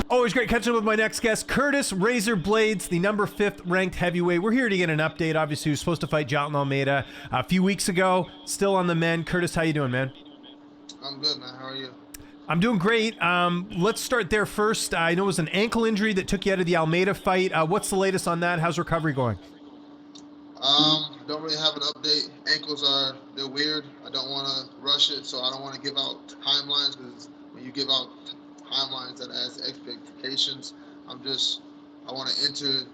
Always great catching up with my next guest, Curtis Razor Blaydes, the number 5th ranked heavyweight. We're here to get an update. Obviously, he was supposed to fight Jailton Almeida a few weeks ago. Still on the mend. Curtis, how you doing, man? I'm good, man. How are you? I'm doing great. Let's start there first. I know it was an ankle injury that took you out of the Almeida fight. What's the latest on that? How's recovery going? Don't really have an update. They're weird. I don't want to rush it, so I don't want to give out timelines, because when you give out timelines that has expectations, I want to enter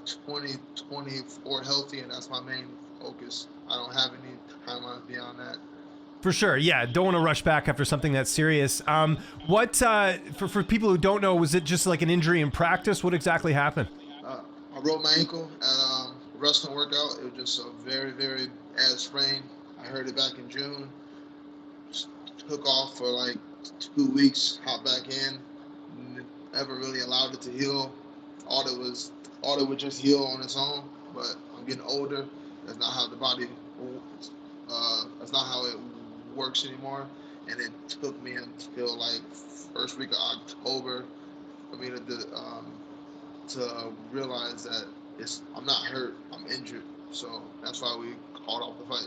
2024 healthy, and that's my main focus. I don't have any timelines beyond that. For sure, yeah. Don't want to rush back after something that's serious. For people who don't know, was it just like an injury in practice? What exactly happened? I rolled my ankle at a wrestling workout. It was just a very, very bad sprain. I heard it back in June. Took off for like 2 weeks, hopped back in. Never really allowed it to heal. Thought it would just heal on its own, but I'm getting older. That's not how the body. That's not how it works anymore. And it took me until like first week of October for me to realize that I'm not hurt, I'm injured. So that's why we called off the fight.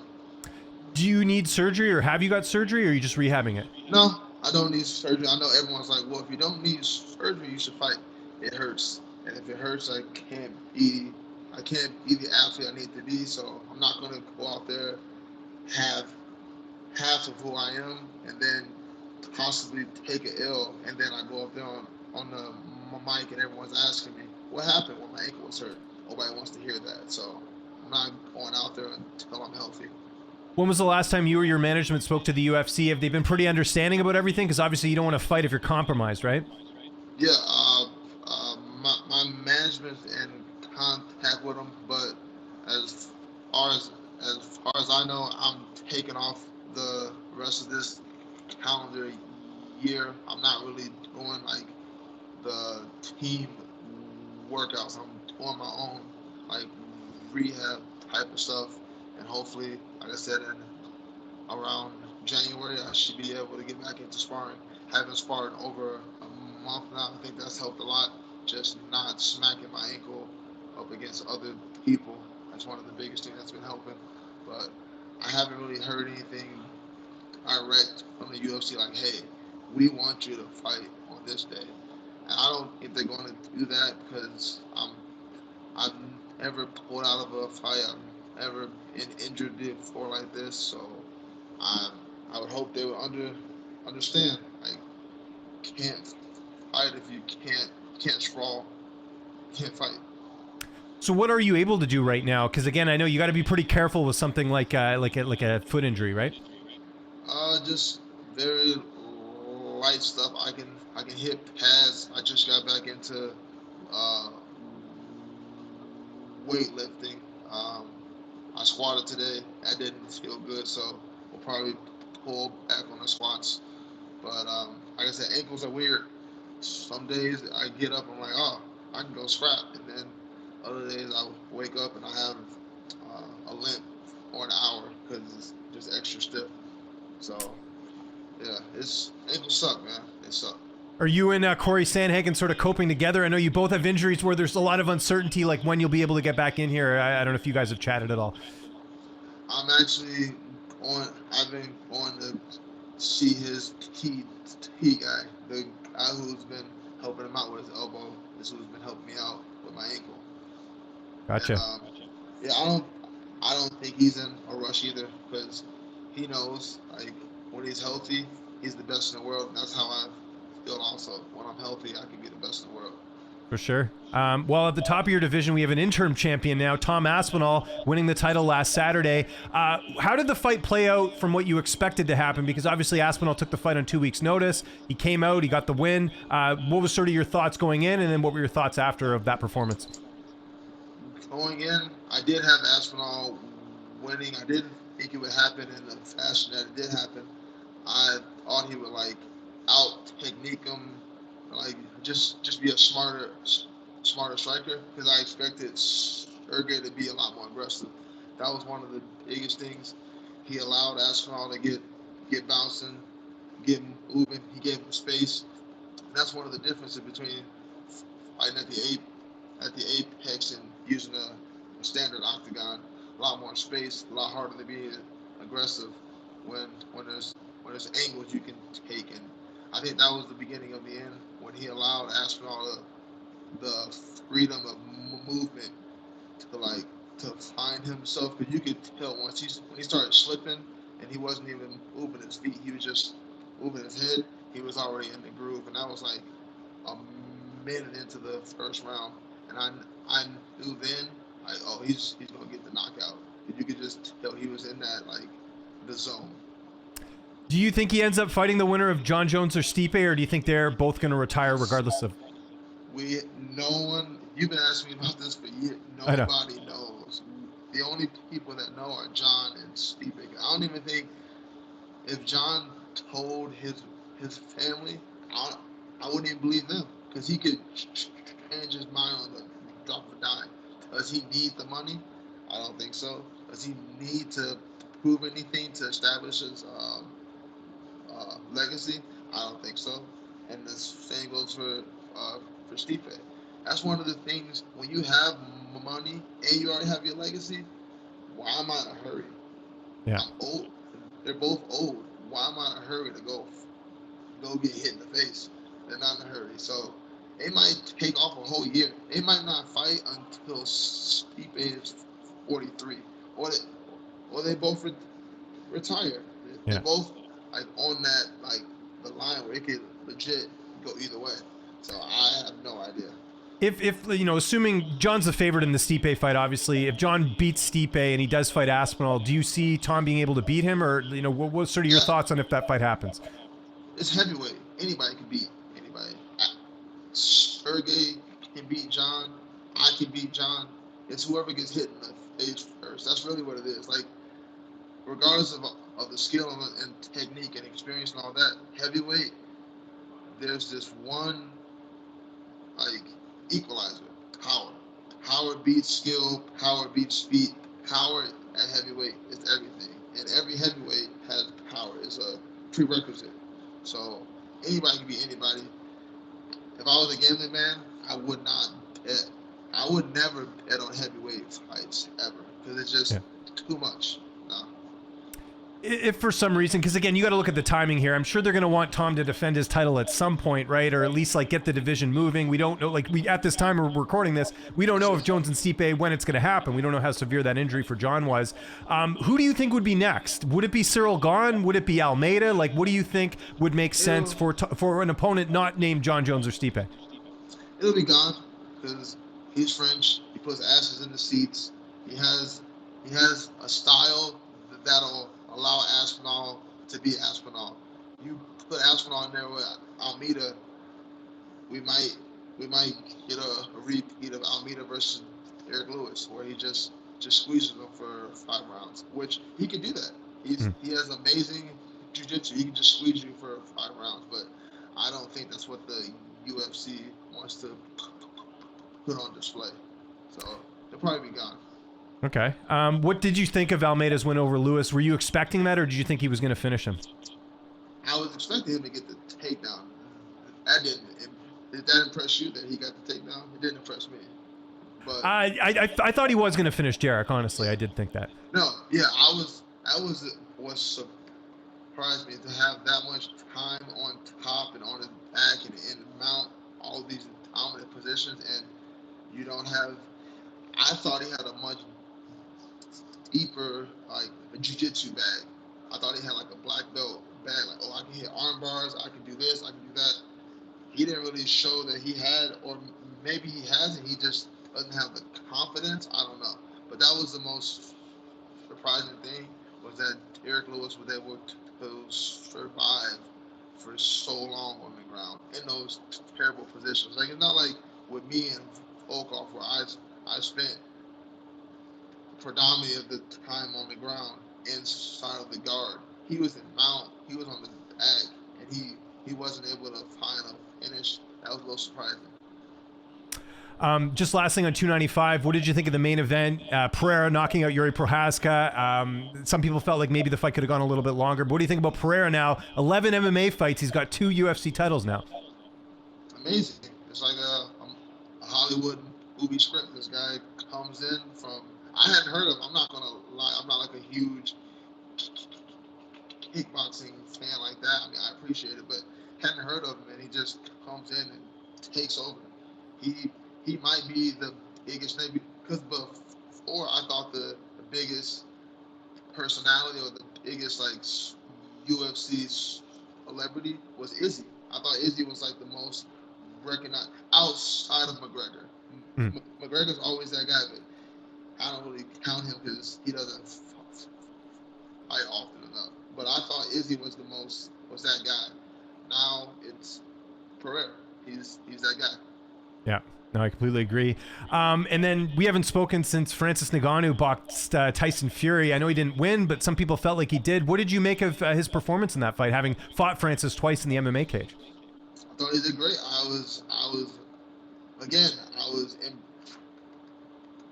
Do you need surgery, or have you got surgery, or are you just rehabbing it? No, I don't need surgery. I know everyone's like, well, if you don't need surgery, you should fight. It hurts, and if it hurts, I can't be the athlete I need to be. So I'm not gonna go out there, have half of who I am, and then possibly take an L, and then I go up there on the mic and everyone's asking me what happened when my ankle was hurt. Nobody wants to hear that, so I'm not going out there until I'm healthy. When was the last time you or your management spoke to the UFC? Have they been pretty understanding about everything? Because obviously you don't want to fight if you're compromised, right? Yeah, my management's in contact with them, but as far as I know, I'm taking off the rest of this calendar year. I'm not really doing like the team workouts. I'm doing my own like rehab type of stuff, and hopefully, like I said, in around January, I should be able to get back into sparring. Haven't sparred over a month now. I think that's helped a lot. Just not smacking my ankle up against other people. That's one of the biggest things that's been helping. But I haven't really heard anything direct from the UFC like, hey, we want you to fight on this day. And I don't think they're going to do that, because I've never pulled out of a fight. I've never been injured before like this. So I would hope they would understand. Like, can't fight if you can't sprawl, can't fight. So what are you able to do right now? Because again, I know you got to be pretty careful with something like a foot injury, right? Just very light stuff. I can hit pads. I just got back into weightlifting. I squatted today. That didn't feel good, so we'll probably pull back on the squats. But like I said, ankles are weird. Some days I get up, I'm like, oh, I can go scrap, and then other days I wake up and I have a limp for an hour because it's just extra stiff. So yeah, ankles suck, man. They suck. Are you and Corey Sandhagen sort of coping together? I know you both have injuries where there's a lot of uncertainty, like when you'll be able to get back in here. I don't know if you guys have chatted at all. I've been going to see his T guy, the guy who's been helping him out with his elbow, is who's been helping me out with my ankle. Gotcha. And, yeah, I don't think he's in a rush either, because he knows, like, when he's healthy, he's the best in the world, and that's how I feel also. When I'm healthy, I can be the best in the world. For sure. Well, at the top of your division, we have an interim champion now, Tom Aspinall, winning the title last Saturday. How did the fight play out from what you expected to happen? Because obviously Aspinall took the fight on 2 weeks' notice. He came out, he got the win. What was sort of your thoughts going in, and then what were your thoughts after of that performance? Going in, I did have Aspinall winning. I didn't think it would happen in the fashion that it did happen. I thought he would like out technique him, like just be a smarter striker, because I expected Sergei to be a lot more aggressive. That was one of the biggest things. He allowed Aspinall to get bouncing, get moving. He gave him space that's one of the differences between fighting at the apex and using a standard octagon. A lot more space, a lot harder to be aggressive when there's angles you can take. And I think that was the beginning of the end when he allowed Aspinall the freedom of movement to find himself. Because you could tell when he started slipping and he wasn't even moving his feet, he was just moving his head. He was already in the groove, and that was like a minute into the first round, and I knew then, like, oh, he's gonna get the knockout. And you could just tell he was in that, like, the zone. Do you think he ends up fighting the winner of Jon Jones or Stipe, or do you think they're both going to retire regardless of? No one. You've been asking me about this for years. Nobody knows. The only people that know are Jon and Stipe. I don't even think if Jon told his family, I wouldn't even believe them, because he could change his mind on the drop of a dime. Does he need the money? I don't think so. Does he need to prove anything to establish his legacy? I don't think so. And the same goes for Stipe. That's one of the things, when you have money and you already have your legacy, why am I in a hurry? Yeah. I'm old. They're both old. Why am I in a hurry to go get hit in the face? They're not in a hurry. So they might take off a whole year. They might not fight until Stipe is 43, or they both retire. They're both like on that, like, the line where it could legit go either way. So I have no idea. If assuming Jon's the favorite in the Stipe fight, obviously, if Jon beats Stipe and he does fight Aspinall, do you see Tom being able to beat him, or what's sort of your thoughts on if that fight happens? It's heavyweight. Anybody can beat anybody. Sergei can beat Jon. I can beat Jon. It's whoever gets hit in the face first. That's really what it is. Like, regardless of the skill and technique and experience and all that, heavyweight, there's this one, like, equalizer: power. Power beats skill. Power beats speed. Power at heavyweight is everything, and every heavyweight has power. It's a prerequisite. So anybody can beat anybody. If I was a gambling man, I would not bet. I would never bet on heavyweight fights ever, because it's just too much. No. If for some reason, because again, you got to look at the timing here. I'm sure they're going to want Tom to defend his title at some point, right? Or at least, like, get the division moving. We don't know, like, at this time we're recording this, we don't know if Jones and Stipe, when it's going to happen. We don't know how severe that injury for Jon was. Who do you think would be next? Would it be Cyril Gahn? Would it be Almeida? Like, what do you think would make sense for an opponent not named Jon Jones or Stipe? It'll be Gahn, because he's French. He puts asses in the seats. He has a style that'll allow Aspinall to be Aspinall. You put Aspinall in there with Almeida, we might get a repeat of Almeida versus Derrick Lewis, where he just squeezes him for 5 rounds, which he can do that. He has amazing jiu-jitsu. He can just squeeze you for 5 rounds, but I don't think that's what the UFC wants to put on display. So they'll probably be gone. Okay. What did you think of Almeida's win over Lewis? Were you expecting that, or did you think he was going to finish him? I was expecting him to get the takedown. That didn't. Did that impress you that he got the takedown? It didn't impress me. But I thought he was going to finish Derrick. Honestly, I did think that. No, yeah, that was what surprised me, to have that much time on top and on his back and mount all these dominant positions, and you don't have. I thought he had a much deeper, like, a jiu-jitsu bag. I thought he had like a black belt bag, like, oh, I can hit arm bars, I can do this, I can do that. He didn't really show that he had, or maybe he has and he just doesn't have the confidence. I don't know. But that was the most surprising thing, was that Derrick Lewis was able to survive for so long on the ground in those terrible positions. Like, it's not like with me and Volkov, where I spent predominantly of the time on the ground inside of the guard. He was in mount, he was on the back, and he wasn't able to find a finish. That was a little surprising. Just last thing on 295, what did you think of the main event? Pereira knocking out Jiri Prochazka. Some people felt like maybe the fight could have gone a little bit longer. But what do you think about Pereira now? 11 MMA fights. He's got 2 UFC titles now. amazing. It's like a Hollywood movie script. This guy comes in from, I hadn't heard of him. I'm not gonna lie. I'm not like a huge kickboxing fan like that. I mean, I appreciate it, but hadn't heard of him, and he just comes in and takes over. He might be the biggest name, because before I thought the biggest personality or the biggest like UFC celebrity was Izzy. I thought Izzy was like the most recognized outside of McGregor. McGregor's always that guy, but I don't really count him because he doesn't fight often enough. But I thought Izzy was that guy. Now it's Pereira. He's that guy. Yeah. No, I completely agree. And then we haven't spoken since Francis Ngannou boxed Tyson Fury. I know he didn't win, but some people felt like he did. What did you make of his performance in that fight, having fought Francis twice in the MMA cage? I thought he did great. I was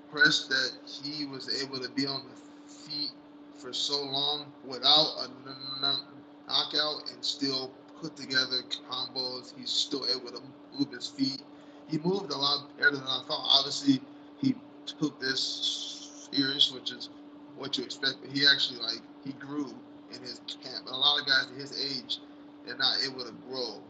impressed that he was able to be on the feet for so long without a knockout and still put together combos. He's still able to move his feet. He moved a lot better than I thought. Obviously, he took this serious, which is what you expect. But he actually, he grew in his camp. A lot of guys at his age, they're not able to grow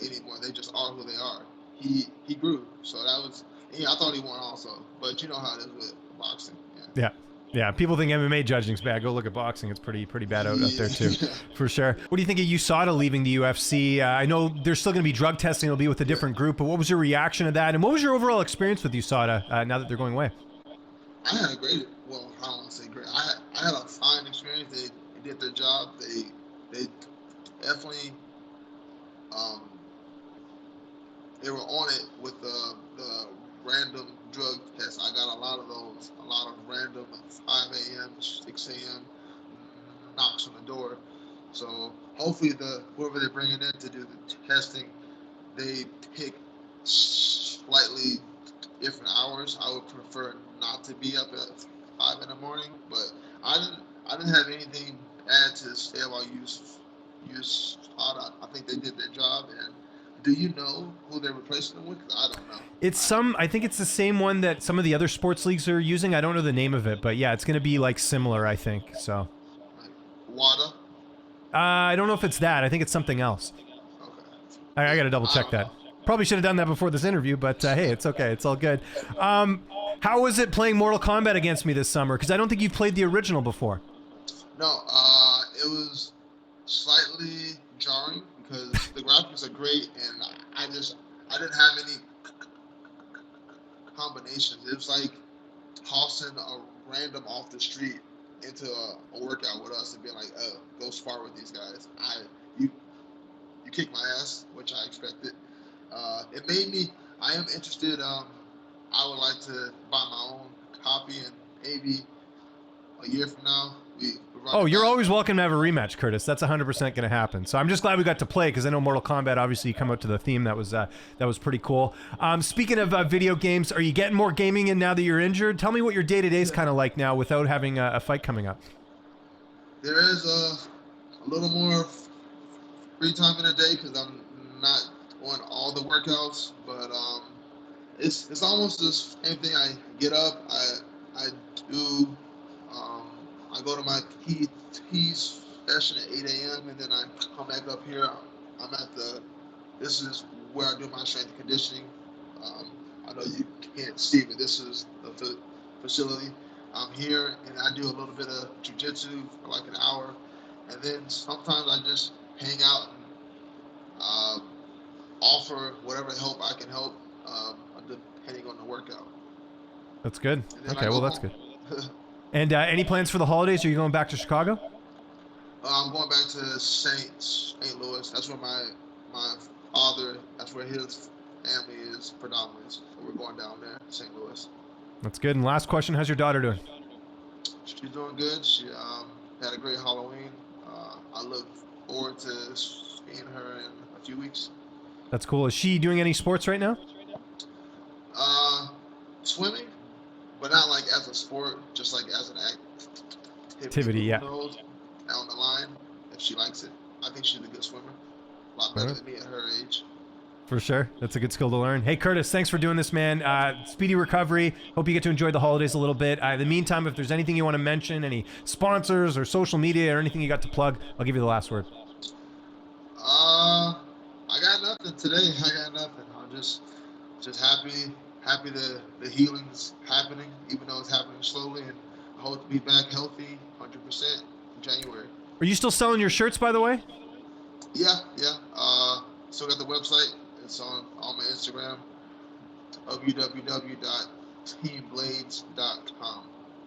anymore. They just are who they are. He grew. So that was, I thought he won also. But you know how it is with boxing. Yeah. Yeah, people think MMA judging's bad. Go look at boxing; it's pretty bad out there too, for sure. What do you think of USADA leaving the UFC? I know there's still going to be drug testing; it'll be with a different group. But what was your reaction to that? And what was your overall experience with USADA now that they're going away? I had a great. Well, I don't want to say great. I had a fine experience. They did their job. They definitely they were on it with the random drug tests. I got a lot of those, a lot of random 5 a.m., 6 a.m. knocks on the door. So hopefully whoever they're bringing in to do the testing, they pick slightly different hours. I would prefer not to be up at 5 in the morning, but I didn't have anything bad to say about USADA. I think they did their job. And do you know who they're replacing them with? I don't know. I think it's the same one that some of the other sports leagues are using. I don't know the name of it, but yeah, it's going to be similar, I think. So. WADA? I don't know if it's that. I think it's something else. Okay. I got to double check that. Probably should have done that before this interview, but hey, it's okay. It's all good. How was it playing Mortal Kombat against me this summer? Because I don't think you've played the original before. No, it was slightly jarring because the graphics are great, and I didn't have any combinations. It was like tossing a random off the street into a workout with us and being like, go spar with these guys. You kicked my ass, which I expected. It made me, I am interested, I would like to buy my own copy, and maybe a year from now, you're always welcome to have a rematch, Curtis. That's 100% going to happen. So I'm just glad we got to play, because I know Mortal Kombat, obviously, you come out to the theme. That was pretty cool. Speaking of video games, are you getting more gaming in now that you're injured? Tell me what your day-to-day is kind of like now without having a fight coming up. There is a little more free time in the day because I'm not on all the workouts, but it's almost the same thing. I get up, I do. I go to my PT session at 8 a.m. and then I come back up here. This is where I do my strength and conditioning. I know you can't see, but this is the facility. I'm here and I do a little bit of jiu-jitsu for like an hour. And then sometimes I just hang out and offer whatever help I can help, depending on the workout. That's good. Okay, well, that's good. And any plans for the holidays? Are you going back to Chicago? I'm going back to St. Louis. That's where my father, that's where his family is predominantly. So we're going down there, St. Louis. That's good. And last question, how's your daughter doing? She's doing good. She had a great Halloween. I look forward to seeing her in a few weeks. That's cool. Is she doing any sports right now? Swimming, but not like as a sport, just like as an activity. Yeah. Knows down the line, if she likes it. I think she's a good swimmer. A lot better than me at her age. For sure. That's a good skill to learn. Hey, Curtis, thanks for doing this, man. Speedy recovery. Hope you get to enjoy the holidays a little bit. In the meantime, if there's anything you want to mention, any sponsors or social media or anything you got to plug, I'll give you the last word. I got nothing today. I got nothing. I'm just happy the healing's happening, even though it's happening slowly, and I hope to be back healthy 100% in January. Are you still selling your shirts, by the way? Yeah. Still got the website. It's on my Instagram, www.teamblaydes.com.